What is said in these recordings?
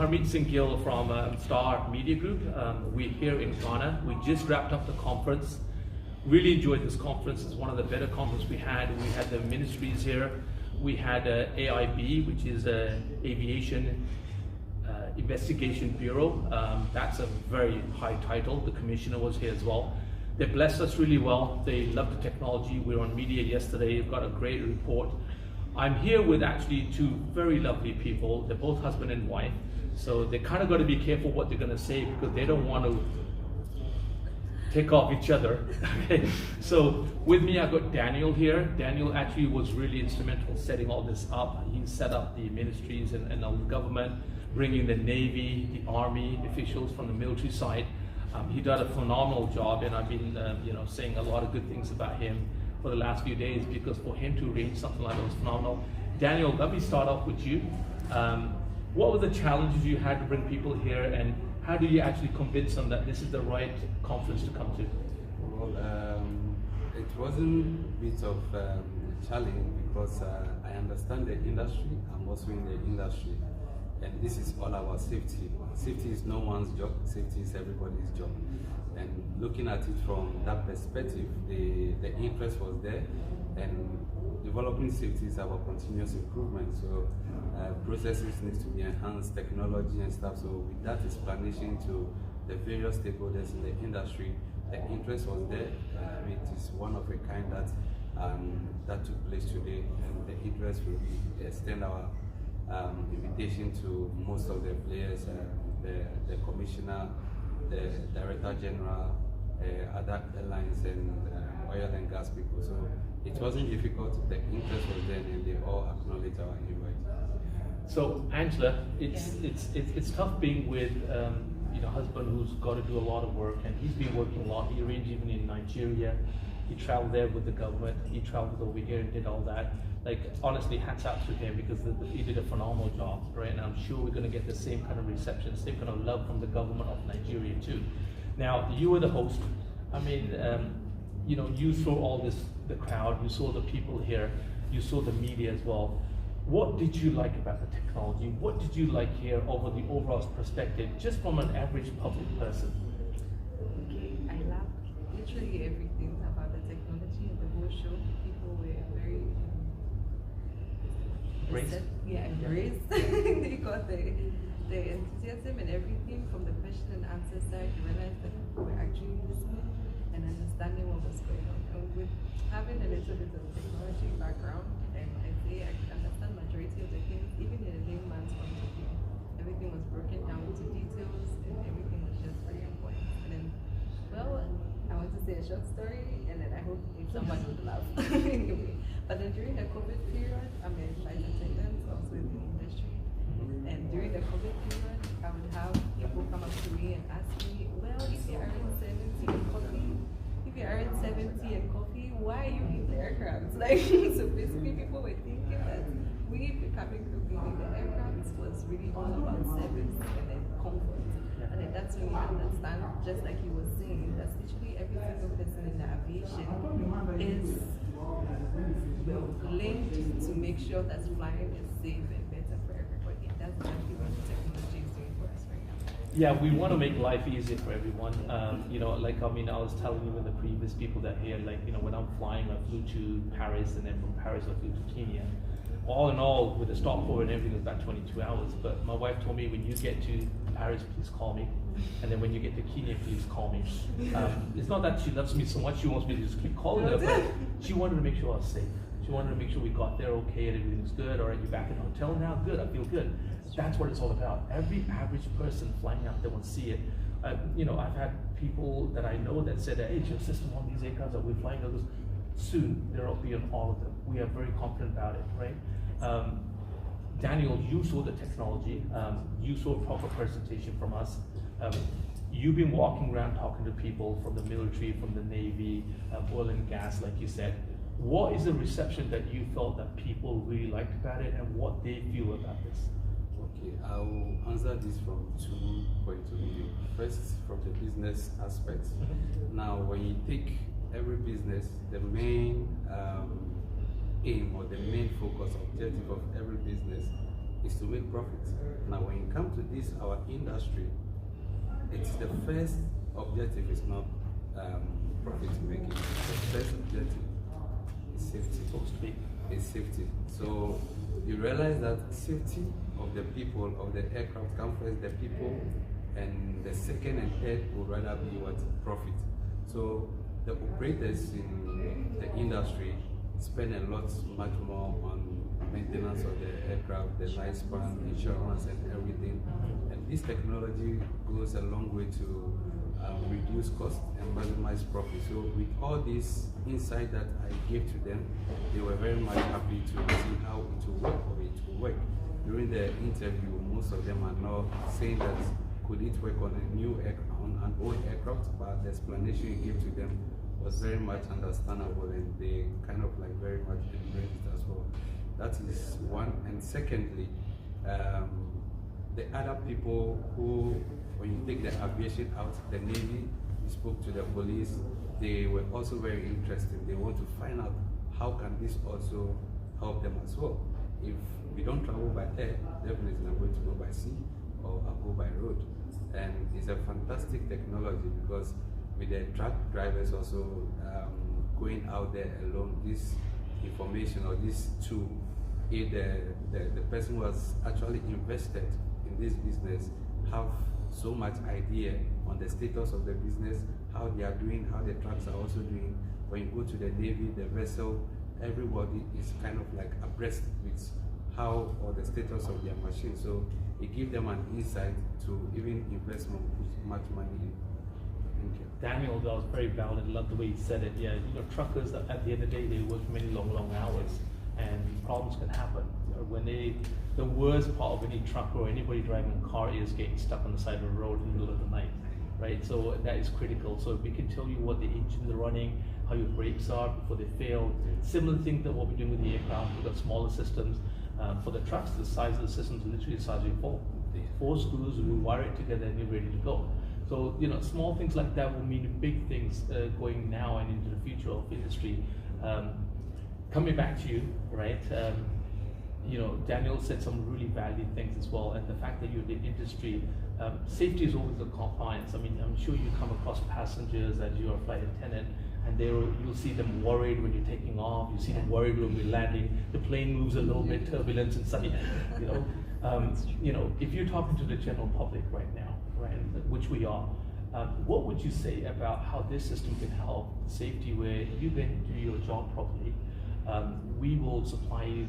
Harmeet Singh Gill from Star Media Group. We're here in Ghana. We just wrapped up the conference. Really enjoyed this conference. It's one of the better conferences we had. We had the ministries here. We had AIB, which is Aviation Investigation Bureau. That's a very high title. The commissioner was here as well. They blessed us really well. They love the technology. We were on media yesterday. We've got a great report. I'm here with actually two very lovely people. They're both husband and wife. So they kind of got to be careful what they're going to say because they don't want to take off each other. Okay. So with me, I've got Daniel here. Daniel actually was really instrumental setting all this up. He set up the ministries and the government, bringing the Navy, the Army officials from the military side. He did a phenomenal job, and I've been saying a lot of good things about him for the last few days because for him to arrange something like that was phenomenal. Daniel, let me start off with you. What were the challenges you had to bring people here, and how do you actually convince them that this is the right conference to come to? Well, it wasn't a bit of a challenge because I understand the industry. I'm also in the industry, and this is all about safety. Safety is no one's job. Safety is everybody's job. And looking at it from that perspective, the interest was there, and developing safety is about continuous improvement. So processes need to be enhanced, technology and stuff. So with that explanation to the various stakeholders in the industry, the interest was there. It is one of a kind that took place today, and the interest will be extend our invitation to most of the players, the commissioner, the director general, other airlines, and oil and gas people. So it wasn't difficult. The interest was there, and they all acknowledged our invite. So Angela, it's tough being with husband who's got to do a lot of work, and he's been working a lot. He arranged even in Nigeria. He traveled there with the government. He traveled over here and did all that. Like, honestly, hats out to him because he did a phenomenal job, right? And I'm sure we're going to get the same kind of reception, same kind of love from the government of Nigeria too. Now, you were the host. I mean, you saw all the crowd, you saw the people here, you saw the media as well. What did you like about the technology? What did you like here over the overall perspective, just from an average public person? Okay, I loved literally everything about the technology and the whole show. People were very embraced. They got the enthusiasm and everything from the question and answer side. You realized that people were actually listening and understanding what was going on. And with having a little bit of technology background, and I say I can understand majority of the things, even in a layman's point of view. Everything was broken down into details, and everything was just very important. And then, well, I want to say a short story, and then I hope someone would laugh. Anyway, but then during the COVID period, I'm a flight attendant, also in the industry. And during the COVID period, I would have people come up to me and ask me, well, if you are in 70 and coffee, why are you in the aircraft? Like, so basically people were thinking that we becoming crew in the aircraft was really all about service and then comfort. And then that's when you understand, just like you were saying, that literally every single person in the aviation is linked to make sure that flying is safe and better for everybody. And that's exactly what the technology is doing for us right now. Yeah, we want to make life easier for everyone. I was telling you with the previous people that here, when I'm flying, I flew to Paris, and then from Paris I flew to Kenya. All in all, with the stopover and everything, it was about 22 hours. But my wife told me, when you get to Paris, please call me. And then when you get to Kenya, please call me. It's not that she loves me so much, she wants me to just keep calling her, but she wanted to make sure I was safe. She wanted to make sure we got there okay and everything's good. All right, you're back in the hotel now? Good, I feel good. That's what it's all about. Every average person flying out there will see it. I've had people that I know that said, hey, is your system on these aircraft that we're flying? Soon, they'll be on all of them. We are very confident about it, right? Daniel, you saw the technology. You saw a proper presentation from us. You've been walking around talking to people from the military, from the Navy, oil and gas, like you said. What is the reception that you felt that people really liked about it, and what they feel about this? Okay, I'll answer this from 2 points of view. First, from the business aspect. Now, when you take every business, the main aim or the main focus, objective of every business is to make profits. Now, when you come to this, our industry, it's the first objective is not profit making. The first objective is safety. Supposed to be. Is safety. So you realize that safety of the people, of the aircraft, comes first, the people, and the second and third would rather be what? Profit. So the operators in the industry spend a lot much more on maintenance of the aircraft, the lifespan, insurance, and everything. And this technology goes a long way to reduce cost and maximize profit. So with all this insight that I gave to them, they were very much happy to see how it will work or it will work. During the interview, most of them are now saying that could it work on a new on an old aircraft, but the explanation you gave to them was very much understandable, and they kind of like very much embraced it as well. That is one. And secondly, the other people who, when you take the aviation out, the Navy, you spoke to the police, they were also very interested. They want to find out how can this also help them as well. If we don't travel by air, definitely I'm going to go by sea or I'll go by road. And it's a fantastic technology because with the truck drivers also going out there alone, this information or this tool, the person who has actually invested in this business have so much idea on the status of the business, how they are doing, how the trucks are also doing. When you go to the Navy, the vessel, everybody is kind of like abreast with how or the status of their machine. So it gives them an insight to even invest more, put much money in. Thank you. Daniel, that was very valid. I love the way he said it. Yeah, you know, truckers at the end of the day, they work many long hours, and problems can happen. When the worst part of any trucker or anybody driving a car is getting stuck on the side of the road in the middle of the night, right? So that is critical. So if we can tell you what the engines are running, how your brakes are before they fail, similar thing to what we're doing with the aircraft. We've got smaller systems. For the trucks, the size of the system is literally the size of your phone. 4 screws, we wire it together and you're ready to go. So, you know, small things like that will mean big things going now and into the future of industry. Coming back to you, right? You know, Daniel said some really valued things as well, and the fact that you're in the industry, safety is always a compliance. I mean, I'm sure you come across passengers as you're a flight attendant, and you'll see them worried when you're taking off. You see them worried when we're landing. The plane moves a little bit, turbulence and such. You know, if you're talking to the general public right now, right, which we are, what would you say about how this system can help safety, where you can do your job properly? We will supply you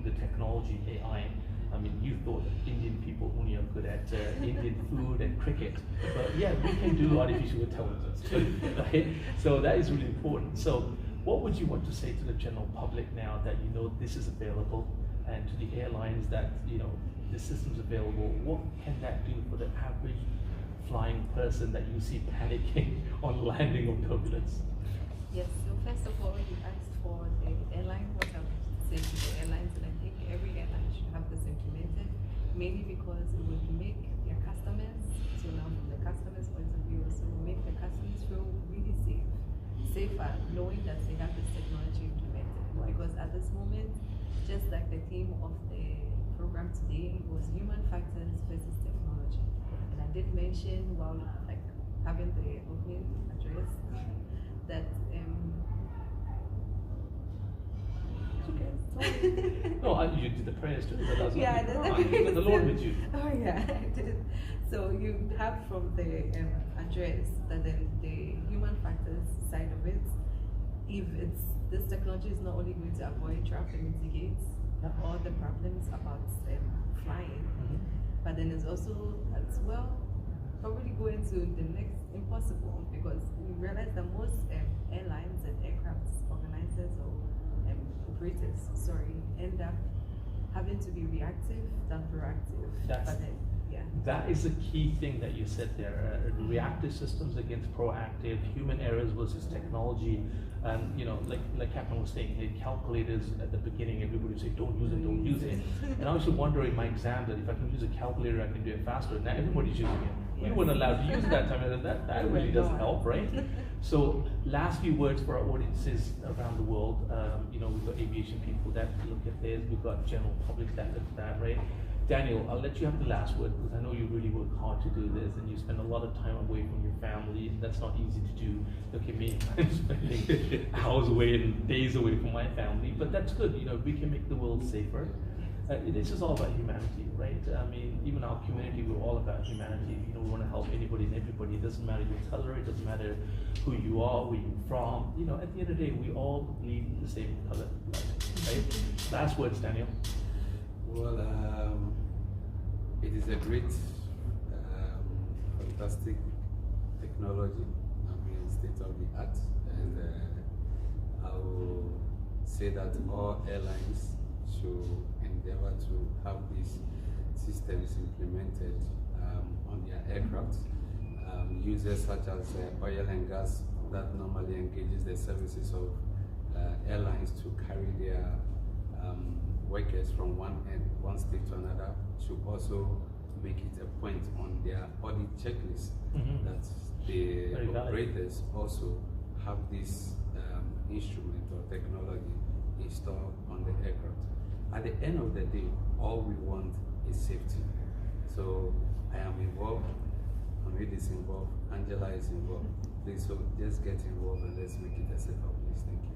the technology, AI. I mean, you thought Indian people only are good at Indian food and cricket, but yeah, we can do artificial intelligence too, right? So that is really important. So what would you want to say to the general public now that you know this is available, and to the airlines that, you know, the system's available? What can that do for the average flying person that you see panicking on landing of turbulence? Yes, so first of all, you asked for the airline, what I would say to the airlines, and I think every airline should have this implemented, mainly because it would make their customers, so now from the customer's point of view, so make the customers feel really safer, knowing that they have this technology implemented. Because at this moment, just like the theme of the program today was human factors versus technology. And I did mention while like having the opening address that No, you did the prayers too. But that's yeah, the Lord with you. Oh yeah, I did. So you have from the address that the human factors side of it. If this technology is not only going to avoid traffic, mitigate all the problems about flying, but then it's also as well probably going to the next impossible, because we realize that most airlines and aircraft organizers or operators, end up having to be reactive than proactive. That's, but then, yeah. That is a key thing that you said there. Reactive systems against proactive, human errors versus technology. And like Captain was saying, the calculators at the beginning, everybody would say, don't use it. And I used to wonder in my exam that if I can use a calculator, I can do it faster. Now everybody's using it. We weren't allowed to use that time. That really doesn't help, right? So last few words for our audiences around the world. We've got aviation people that look at this. We've got general public that look at that, right? Daniel, I'll let you have the last word because I know you really work hard to do this and you spend a lot of time away from your family. That's not easy to do. Look at me, I'm spending hours away and days away from my family, but that's good. We can make the world safer. This is all about humanity, right? I mean, even our community, we're all about humanity. We want to help anybody and everybody. It doesn't matter your color, it doesn't matter who you are, where you're from. At the end of the day, we all bleed the same color, right? Last words, Daniel. Well, it is a great, fantastic technology. I mean, state of the art, and I will say that all airlines should endeavor to have these systems implemented on their aircraft. Users such as oil and gas that normally engages the services of airlines to carry their workers from one state to another should also make it a point on their audit checklist that the operators also have this instrument or technology installed on the aircraft. At the end of the day, all we want is safety. So I am involved, Hamid is involved, Angela is involved. Please, so just get involved and let's make it a safer place. Thank you.